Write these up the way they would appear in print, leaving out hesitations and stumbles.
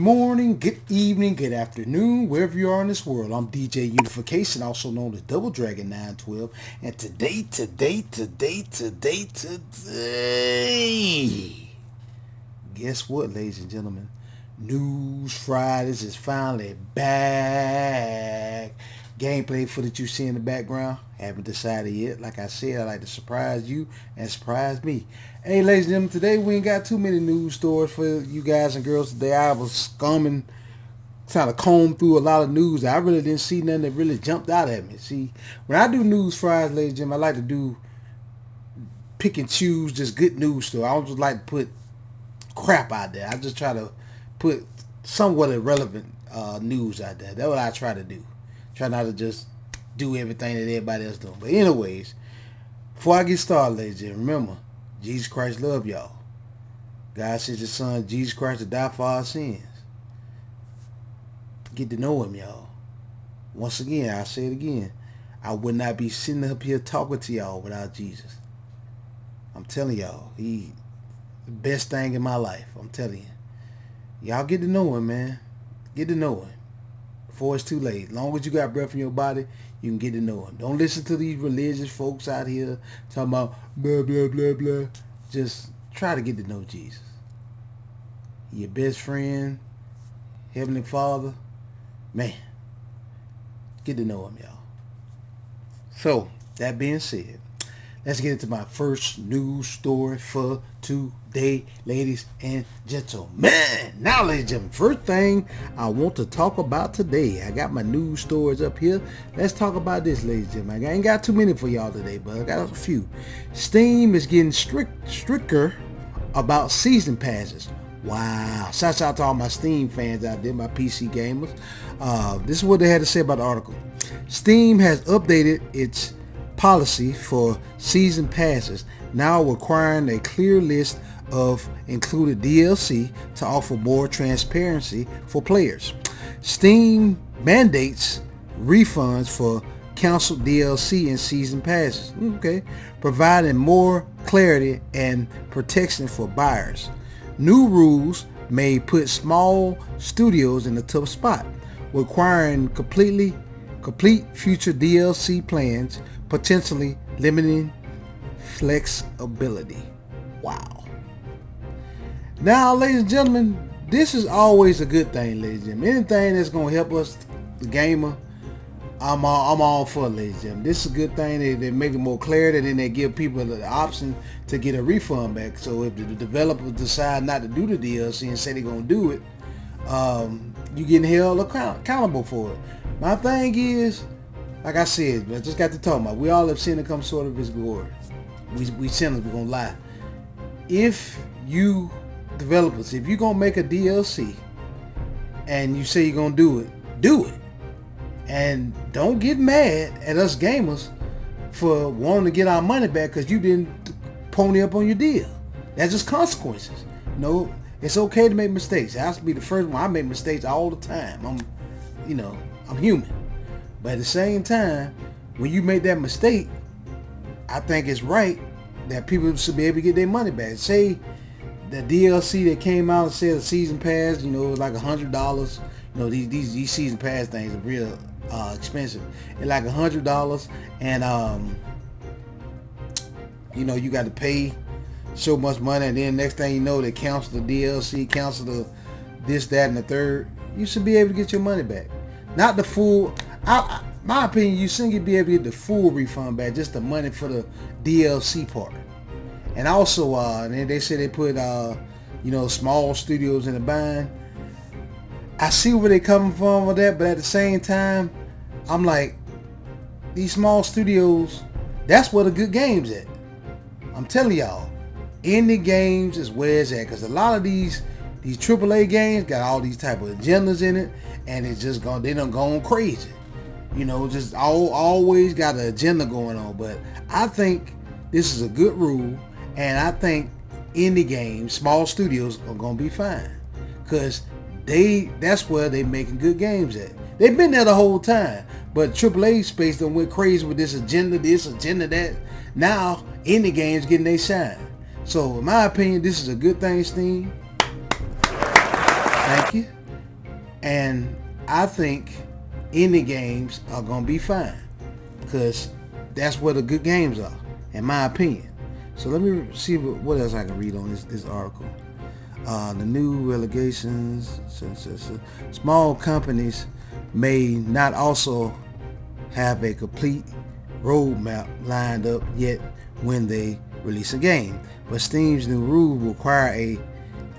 morning, good evening, good afternoon, wherever you are in this world. I'm DJ Unification, also known as Double Dragon 912. And today, guess what, ladies and gentlemen? News Fridays is finally back. Gameplay footage you see in the background, haven't decided yet. Like I said, I like to surprise you and surprise me. Hey, ladies and gentlemen, today we ain't got too many news stories for you guys and girls today. I was trying to comb through a lot of news. I really didn't see nothing that really jumped out at me. See, when I do News Fridays, ladies and gentlemen, I like to pick and choose just good news stories. I don't just like to put crap out there. I just try to put somewhat irrelevant news out there. That's what I try to do. Try not to just do everything that everybody else doing. But anyways, before I get started, ladies and gentlemen, remember, Jesus Christ loved y'all. God sent his son, Jesus Christ, to die for our sins. Get to know him, y'all. Once again, I'll say it again. I would not be sitting up here talking to y'all without Jesus. I'm telling y'all, he the best thing in my life. I'm telling you. Y'all get to know him, man. Get to know him. Before it's too late. As long as you got breath in your body, you can get to know him. Don't listen to these religious folks out here talking about blah, blah, blah, blah. Just try to get to know Jesus. Your best friend, Heavenly Father. Man, get to know him, y'all. So, that being said, let's get into my first news story for today, ladies and gentlemen. Now, ladies and gentlemen, first thing I want to talk about today. I got my news stories up here. Let's talk about this, ladies and gentlemen. I ain't got too many for y'all today, but I got a few. Steam is getting stricter about season passes. Wow. Shouts out to all my Steam fans out there, my PC gamers. This is what they had to say about the article. Steam has updated its policy for season passes, now requiring a clear list of included DLC to offer more transparency for players. Steam mandates refunds for canceled DLC and season passes, providing more clarity and protection for buyers. New rules may put small studios in a tough spot, requiring complete future DLC plans, potentially limiting flexibility. Wow. Now, ladies and gentlemen, this is always a good thing, ladies and gentlemen. Anything that's going to help us, the gamer, I'm all for it, ladies and gentlemen. This is a good thing. They make it more clarity, and then they give people the option to get a refund back. So if the developers decide not to do the DLC and say they're going to do it, you getting held accountable for it. My thing is, like I said, I just got to talk about, we all have sinned and come short of his glory. We sinners, we're going to lie. If you developers, if you're going to make a DLC and you say you're going to do it, do it. And don't get mad at us gamers for wanting to get our money back because you didn't pony up on your deal. That's just consequences. You know, it's okay to make mistakes. I have to be the first one. I make mistakes all the time. I'm human. But at the same time, when you make that mistake, I think it's right that people should be able to get their money back. Say the DLC that came out and said a season pass, it was like $100. These season pass things are real expensive. It's like $100, and you got to pay so much money, and then next thing you know, they cancel the DLC, cancel the this, that, and the third. You should be able to get your money back. Not the full. My opinion, you shouldn't be able to get the full refund back, just the money for the DLC part. And also, and they say they put small studios in the bind. I see where they coming from with that, but at the same time, I'm like, these small studios, that's where the good games at. I'm telling y'all, indie games is where it's at, because a lot of these AAA games got all these type of agendas in it, and it's just they done gone crazy. Just always got an agenda going on. But I think this is a good rule, and I think indie games, small studios are gonna be fine, because that's where they making good games at. They've been there the whole time, but AAA space done went crazy with this, agenda that. Now indie games getting their shine. So in my opinion, this is a good thing, Steam. Thank you. And I think indie games are gonna be fine because that's where the good games are, in my opinion. So let me see what else I can read on this article. The new relegations. Small companies may not also have a complete roadmap lined up yet when they release a game, but Steam's new rules require a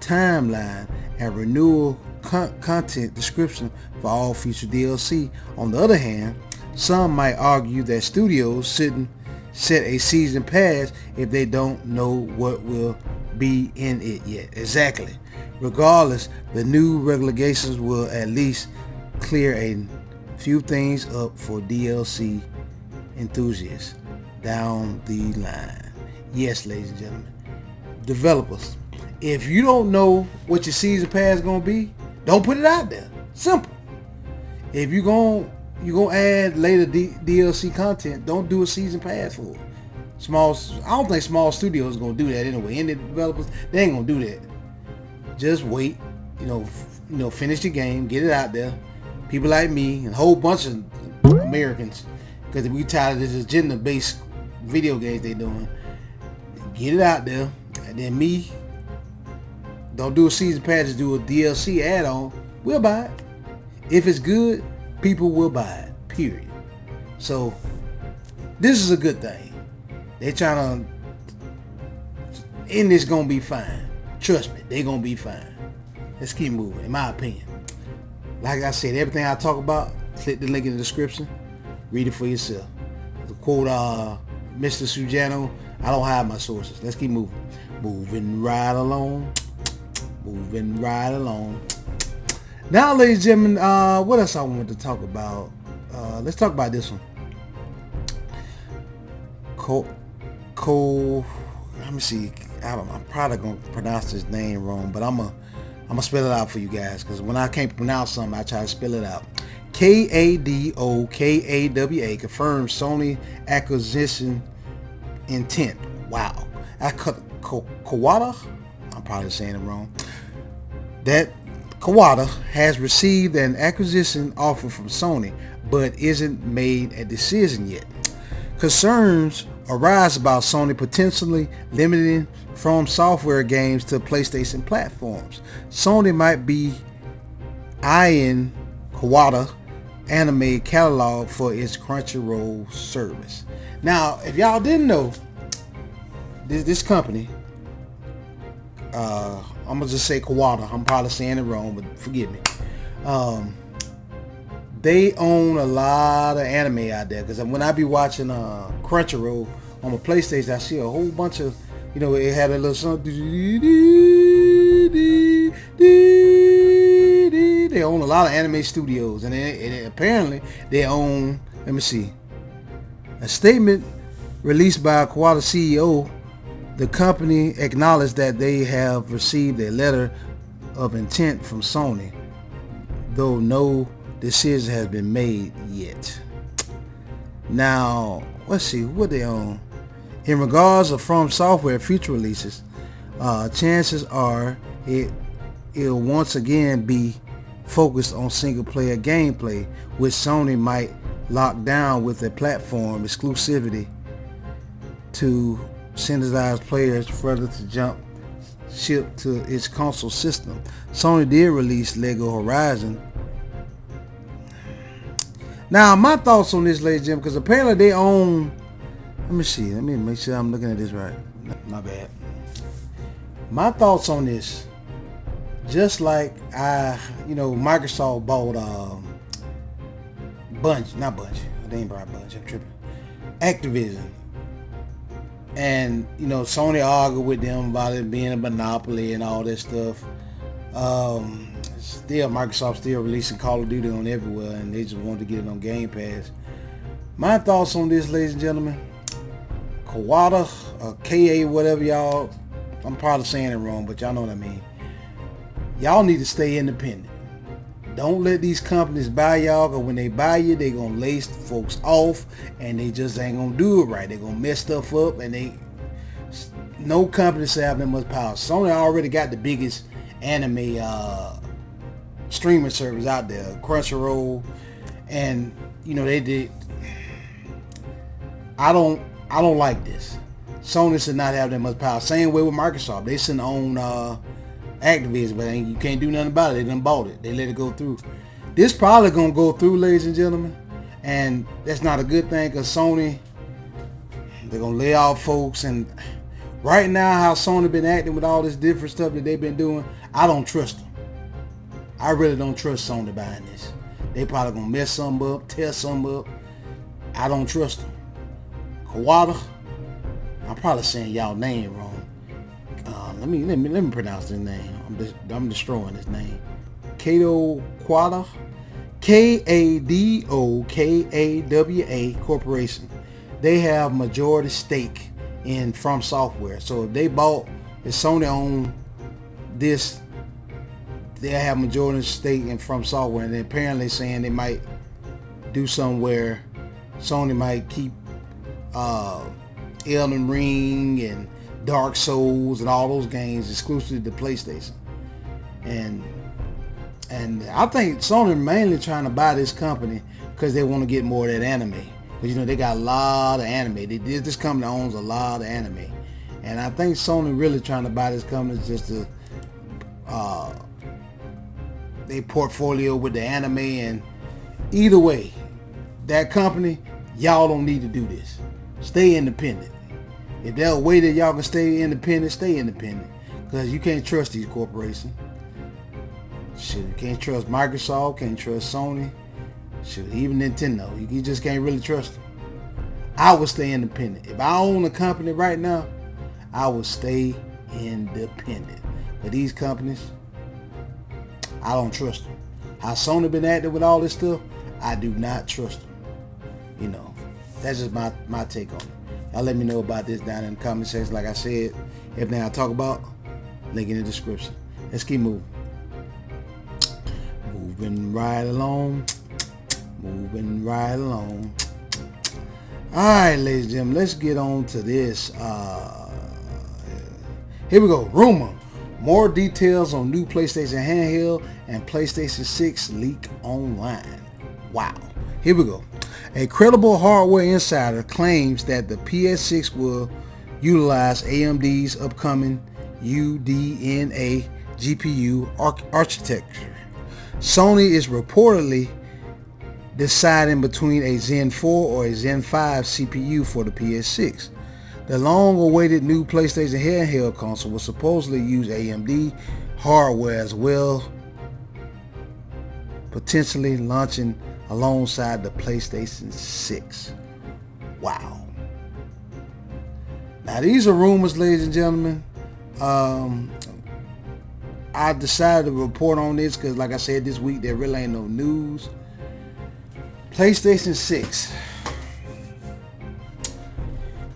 timeline and renewal content description for all future DLC. On the other hand, some might argue that studios shouldn't set a season pass if they don't know what will be in it yet. Exactly. Regardless, the new regulations will at least clear a few things up for DLC enthusiasts down the line. Yes, ladies and gentlemen, developers, if you don't know what your season pass is gonna be, don't put it out there. Simple. If you're gonna add later DLC content, don't do a season pass for it. I don't think small studios are gonna do that anyway. Indie developers, they ain't gonna do that. Just wait, finish the game, get it out there. People like me and a whole bunch of Americans, because we tired of this agenda-based video games they doing. Get it out there, and then me, don't do a season pass, just do a DLC add-on. We'll buy it. If it's good, people will buy it. Period. So this is a good thing. They trying to, and it's gonna be fine. Trust me, they gonna be fine. Let's keep moving. In my opinion, like I said, everything I talk about, click the link in the description. Read it for yourself. To quote Mr. Sujano, I don't hide my sources. Let's keep moving. Moving right along. Moving right along. Now, ladies and gentlemen, what else I wanted to talk about? Let's talk about this one. Let me see. I'm probably gonna pronounce his name wrong, but I'm gonna spell it out for you guys, because when I can't pronounce something, I try to spell it out. Kadokawa confirms Sony acquisition intent. Wow. Kawada, I'm probably saying it wrong. That Kawada has received an acquisition offer from Sony, but isn't made a decision yet. Concerns arise about Sony potentially limiting From Software games to PlayStation platforms. Sony might be eyeing Kawada anime catalog for its Crunchyroll service. Now, if y'all didn't know, this company, I'm gonna just say Kawada. I'm probably saying it wrong, but forgive me. They own a lot of anime out there, because when I be watching Crunchyroll on my PlayStation, I see a whole bunch of, it had a little song. They own a lot of anime studios, and apparently they own, let me see, a statement released by Kawada CEO. The company acknowledged that they have received a letter of intent from Sony, though no decision has been made yet. Now, let's see what they own. In regards to From Software future releases, chances are it'll once again be focused on single player gameplay, which Sony might lock down with a platform exclusivity to sensitize players further to jump ship to its console system. Sony did release Lego Horizon. Now, my thoughts on this, ladies and gentlemen, because apparently they own, let me make sure I'm looking at this right. My bad. My thoughts on this, just like Microsoft bought they ain't bought Bungie, I'm tripping, Activision. And Sony argued with them about it being a monopoly and all this stuff. Still, Microsoft still releasing Call of Duty on everywhere, and they just wanted to get it on Game Pass. My thoughts on this, ladies and gentlemen, Kawada, KA, whatever y'all, I'm probably saying it wrong, but y'all know what I mean. Y'all need to stay independent. Don't let these companies buy y'all, because when they buy you, they gonna lace folks off, and they just ain't gonna do it right. They gonna mess stuff up, and no company should have that much power. Sony already got the biggest anime streaming service out there, Crunchyroll, and you know they did. I don't like this. Sony should not have that much power. Same way with Microsoft. They should own Activision, but you can't do nothing about it. They done bought it. They let it go through. This probably gonna go through, ladies and gentlemen, and that's not a good thing because Sony, they're gonna lay off folks. And right now, how Sony been acting with all this different stuff that they've been doing, I don't trust them. I really don't trust Sony buying this. They probably gonna mess something up, tear something up. I don't trust them. Kawada, I'm probably saying y'all name wrong. Let me pronounce his name. I'm destroying his name. Kadokawa, Kadokawa Corporation. They have majority stake in From Software. So if they bought, if Sony owned this, they have majority stake in From Software, and they're apparently saying they might do something where Sony might keep Elden Ring and Dark Souls and all those games exclusive to PlayStation. And I think Sony mainly trying to buy this company because they want to get more of that anime. Because you know they got a lot of anime. This company owns a lot of anime, and I think Sony really trying to buy this company just to their portfolio with the anime. And either way, that company, y'all don't need to do this. Stay independent. If there's a way that y'all can stay independent, stay independent. Because you can't trust these corporations. Shit, you can't trust Microsoft, can't trust Sony. Shit, even Nintendo. You just can't really trust them. I would stay independent. If I own a company right now, I would stay independent. But these companies, I don't trust them. How Sony been acting with all this stuff, I do not trust them. You know, that's just my take on it. Y'all let me know about this down in the comment section. Like I said, everything I talk about, link in the description. Let's keep moving. Moving right along. Moving right along. Alright, ladies and gentlemen, let's get on to this. Here we go. Rumor. More details on new PlayStation Handheld and PlayStation 6 leak online. Wow. Here we go. A credible hardware insider claims that the PS6 will utilize AMD's upcoming UDNA GPU architecture. Sony is reportedly deciding between a Zen 4 or a Zen 5 CPU for the PS6. The long-awaited new PlayStation handheld console will supposedly use AMD hardware as well, potentially launching alongside the PlayStation 6. Wow. Now these are rumors, ladies and gentlemen. I decided to report on this because, like I said, this week there really ain't no news. PlayStation 6.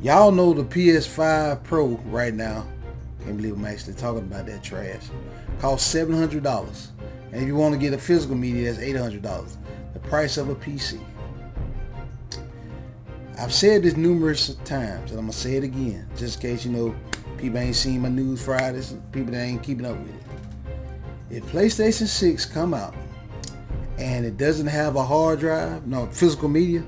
Y'all know the PS5 Pro right now. Can't believe I'm actually talking about that trash. Costs $700. And if you want to get a physical media, that's $800. The price of a PC. I've said this numerous times, and I'm going to say it again, just in case, you know, people ain't seen my news Fridays, people that ain't keeping up with it. If PlayStation 6 come out and it doesn't have a hard drive, no physical media,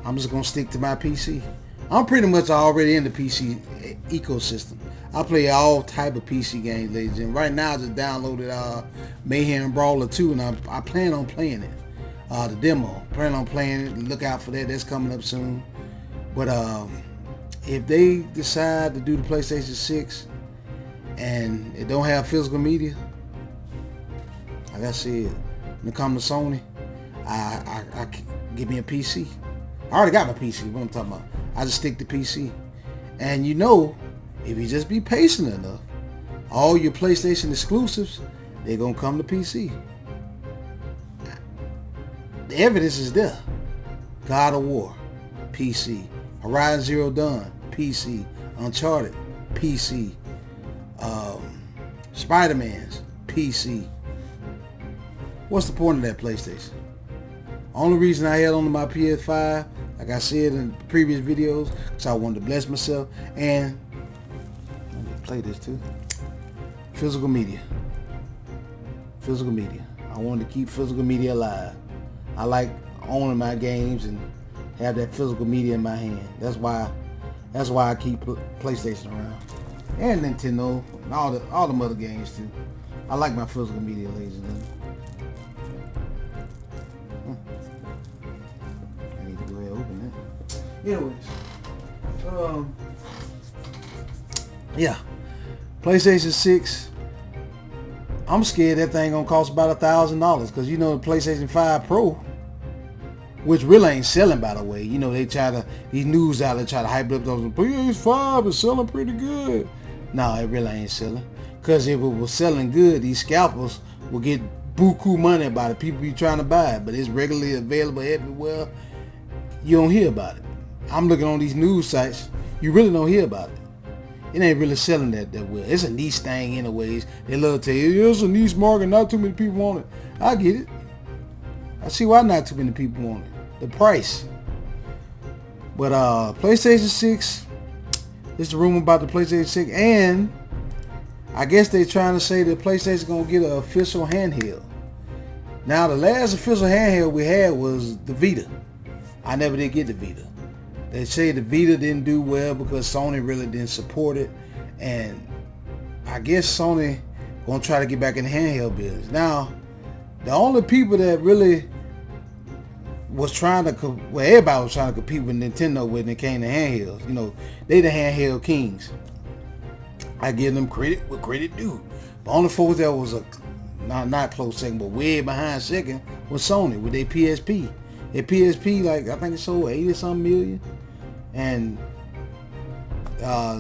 I'm just going to stick to my PC. I'm pretty much already in the PC ecosystem. I play all type of PC games, ladies and gentlemen. Right now I just downloaded Mayhem Brawler 2, and I plan on playing it. The demo. Plan on playing it. Look out for that. That's coming up soon. But if they decide to do the PlayStation 6 and it don't have physical media, like I said, when it comes to Sony, I give me a PC. I already got my PC. What I'm talking about, I just stick to PC. And you know, if you just be patient enough, all your PlayStation exclusives, they're gonna come to PC. The evidence is there. God of War, PC. Horizon Zero Dawn, PC. Uncharted, PC. Spider-Man's, PC. What's the point of that PlayStation? Only reason I held on to my PS5, like I said in previous videos, because I wanted to bless myself, and let me play this too. Physical media. Physical media. I wanted to keep physical media alive. I like owning my games and have that physical media in my hand. That's why I keep PlayStation around. And Nintendo, and all the other games too. I like my physical media, ladies and gentlemen. I need to go ahead and open that. Anyways, yeah, PlayStation 6. I'm scared that thing gonna cost about $1,000 because you know the PlayStation 5 Pro, which really ain't selling, by the way. You know these news outlets try to hype up those PS5 is selling pretty good. No, it really ain't selling. Because if it was selling good, these scalpers will get buku money by the people you trying to buy it. But it's regularly available everywhere. You don't hear about it. I'm looking on these news sites. You really don't hear about it. It ain't really selling that well. It's a niche thing anyways. They love to tell you, it's a niche market, not too many people want it. I get it. I see why not too many people want it. The price. But PlayStation 6, this is the rumor about the PlayStation 6, and I guess they're trying to say that PlayStation gonna get an official handheld. Now the last official handheld we had was the Vita. I never did get the Vita. They say the Vita didn't do well because Sony really didn't support it, and I guess Sony gonna try to get back in the handheld business. Now, the only people that really was trying to, well, everybody was trying to compete with Nintendo when it came to handhelds. You know, they the handheld kings. I give them credit where credit due. The only folks that was not close second, but way behind second was Sony with their PSP. Their PSP, like I think it sold 80 something million, and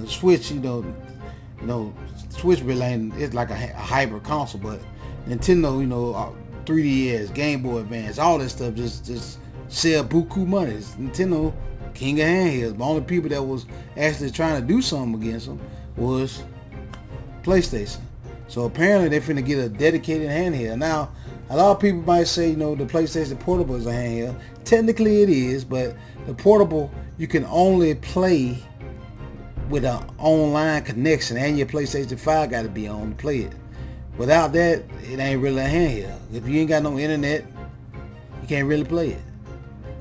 Switch, you know, Switch really ain't, it's like a hybrid console, but Nintendo, you know, 3DS, Game Boy Advance, all that stuff just sell buku money. It's Nintendo king of handhelds. The only people that was actually trying to do something against them was PlayStation. So apparently they're finna get a dedicated handheld. Now, a lot of people might say, you know, the PlayStation Portable is a handheld. Technically it is, but the Portable, you can only play with an online connection, and your PlayStation 5 got to be on to play it. Without that, it ain't really a handheld. If you ain't got no internet, you can't really play it.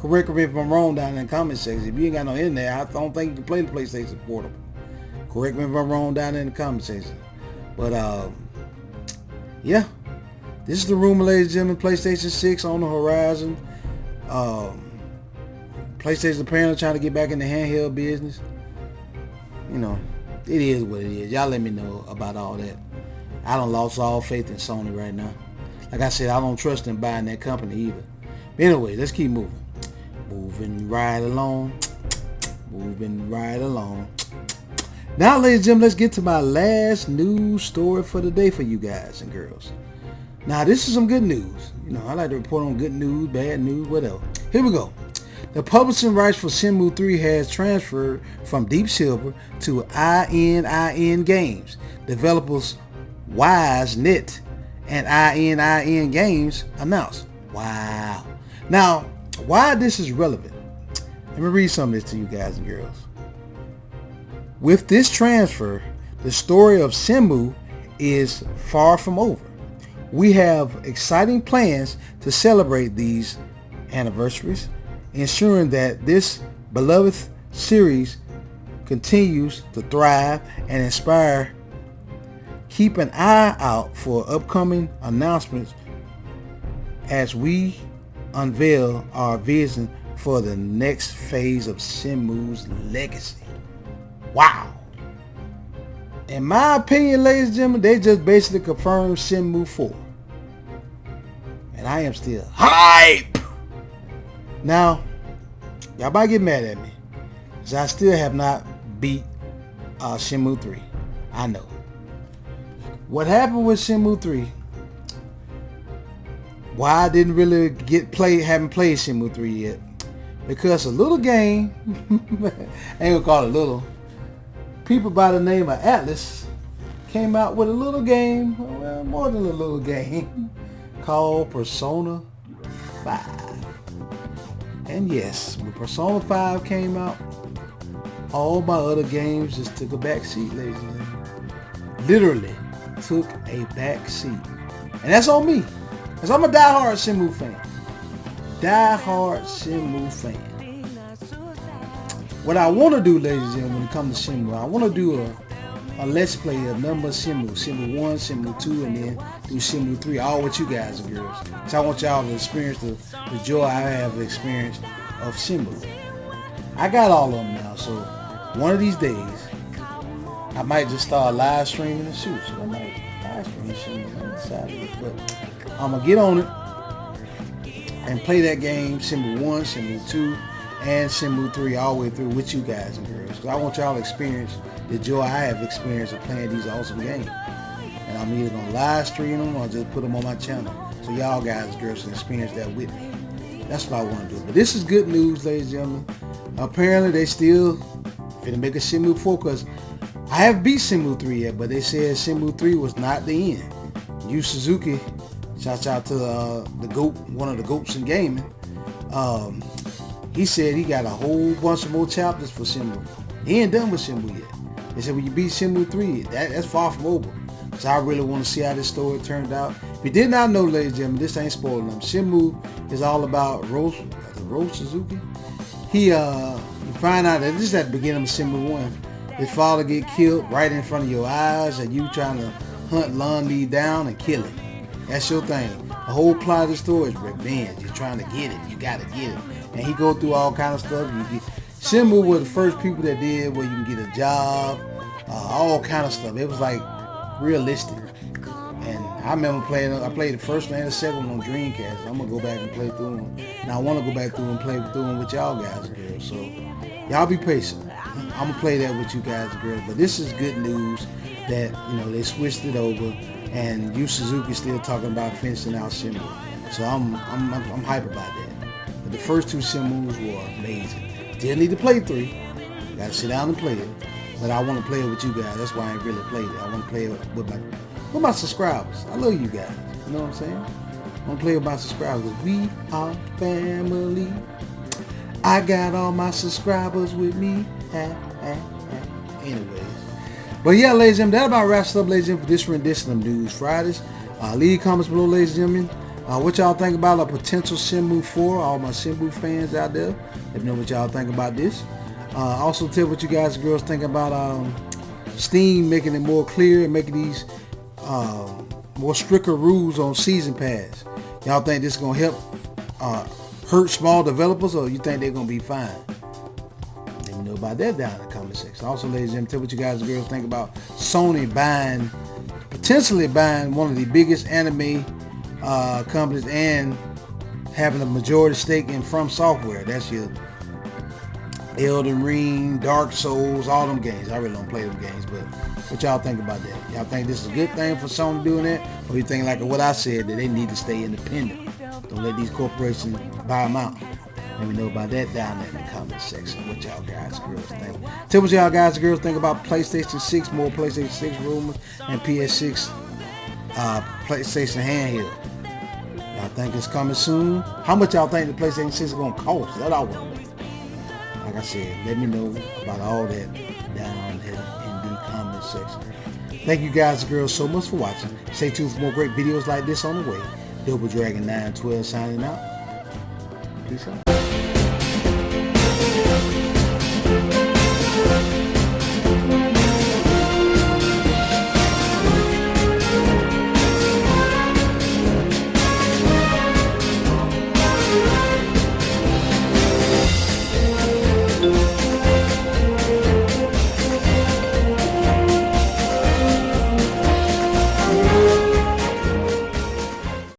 Correct me if I'm wrong down in the comment section. If you ain't got no internet, I don't think you can play the PlayStation Portable. Correct me if I'm wrong down in the comment section. But yeah, this is the rumor, ladies and gentlemen. PlayStation 6 on the horizon. PlayStation apparently trying to get back in the handheld business. You know, it is what it is. Y'all let me know about all that. I done lost all faith in Sony right now. Like I said, I don't trust them buying that company either. But anyway, let's keep moving. Moving right along. Moving right along. Now, ladies and gentlemen, let's get to my last news story for the day for you guys and girls. Now, this is some good news. You know, I like to report on good news, bad news, whatever. Here we go. The publishing rights for Shenmue 3 has transferred from Deep Silver to ININ Games. Developers WiseNet and ININ Games announced. Wow. Now, why this is relevant? Let me read some of this to you guys and girls. With this transfer, the story of Shenmue is far from over. We have exciting plans to celebrate these anniversaries, ensuring that this beloved series continues to thrive and inspire. Keep an eye out for upcoming announcements as we unveil our vision for the next phase of Shenmue's legacy. Wow. In my opinion, ladies and gentlemen, they just basically confirmed Shenmue 4. And I am still hype. Now, y'all might get mad at me, because I still have not beat Shenmue 3. I know. What happened with Shenmue 3, why I didn't really haven't played Shenmue 3 yet, because a little game, I ain't gonna call it little, people by the name of Atlas came out with a little game, well, more than a little game, called Persona 5. And yes, when Persona 5 came out, all my other games just took a back seat, ladies and gentlemen. Literally took a back seat. And that's on me. Because I'm a die-hard Shenmue fan. Die-hard Shenmue fan. What I want to do, ladies and gentlemen, when it comes to Shenmue, I want to do a Let's Play of number Shenmue. Shenmue 1, Shenmue 2, and then do Shenmue 3, all with you guys and girls. So I want y'all to experience the joy I have experienced of Shenmue. I got all of them now, so one of these days, I might just start live streaming and shoot. So I might live stream Shenmue on the side, but I'm going to get on it and play that game, Shenmue 1, Shenmue 2, and Shenmue 3 all the way through with you guys and girls. Because I want y'all to experience the joy I have experienced of playing these awesome games. And I'm either going to live stream them or just put them on my channel. So y'all guys and girls can experience that with me. That's what I want to do. But this is good news, ladies and gentlemen. Apparently they still finna make a Shenmue 4 because I haven't beat Shenmue 3 yet, but they said Shenmue 3 was not the end. Yu Suzuki, shouts out to the GOAT, one of the GOATs in gaming. He said he got a whole bunch of more chapters for Shenmue. He ain't done with Shenmue yet. They said when you beat Shenmue 3, that's far from over. So I really want to see how this story turned out. If you did not know, ladies and gentlemen, this ain't spoiling them. Shenmue is all about Rose Suzuki. You find out that this is at the beginning of Shenmue 1. His father get killed right in front of your eyes, and you trying to hunt Lon Lee down and kill him. That's your thing. The whole plot of the story is revenge. You're trying to get it. You gotta get it. And he go through all kind of stuff. Shenmue was the first people that did where you can get a job, all kind of stuff. It was like realistic. And I remember I played the first one and the second one on Dreamcast. I'm gonna go back and play through them. And I want to go back through and play through them with y'all guys and girls. So y'all be patient. I'm gonna play that with you guys and girls. But this is good news that they switched it over, and Yu Suzuki still talking about finishing out Shenmue. So I'm hype about that. But the first two Shenmues were amazing. Still need to play 3. Gotta sit down and play it. But I want to play it with you guys. That's why I ain't really played it. I want to play it with my subscribers. I love you guys. You know what I'm saying? I want to play with my subscribers. We are family. I got all my subscribers with me. Anyways. But yeah, ladies and gentlemen, that about wraps up, ladies and gentlemen, for this rendition of News Fridays. Leave comments below, ladies and gentlemen. What y'all think about a potential Shenmue 4? All my Shenmue fans out there, let me know what y'all think about this. Also tell what you guys and girls think about Steam making it more clear and making these more stricter rules on Season Pass. Y'all think this is going to help hurt small developers, or you think they're going to be fine? Let me know about that down in the comment section. Also, ladies and gentlemen, tell what you guys and girls think about Sony potentially buying one of the biggest anime companies and having a majority stake in From Software. That's your Elden Ring, Dark Souls, all them games. I really don't play them games, but what y'all think about that? Y'all think this is a good thing for Sony doing that? Or you think like what I said, that they need to stay independent? Don't let these corporations buy them out. Let me know about that down there in the comment section. What y'all guys and girls think. Tell what y'all guys and girls think about PlayStation 6, more PlayStation 6 rumors, and PS6 PlayStation handheld. Y'all think it's coming soon? How much y'all think the PlayStation 6 is going to cost? That I want to know. Like I said, let me know about all that down there in the comment section. Thank you guys and girls so much for watching. Stay tuned for more great videos like this on the way. Double Dragon 912 signing out. Peace out.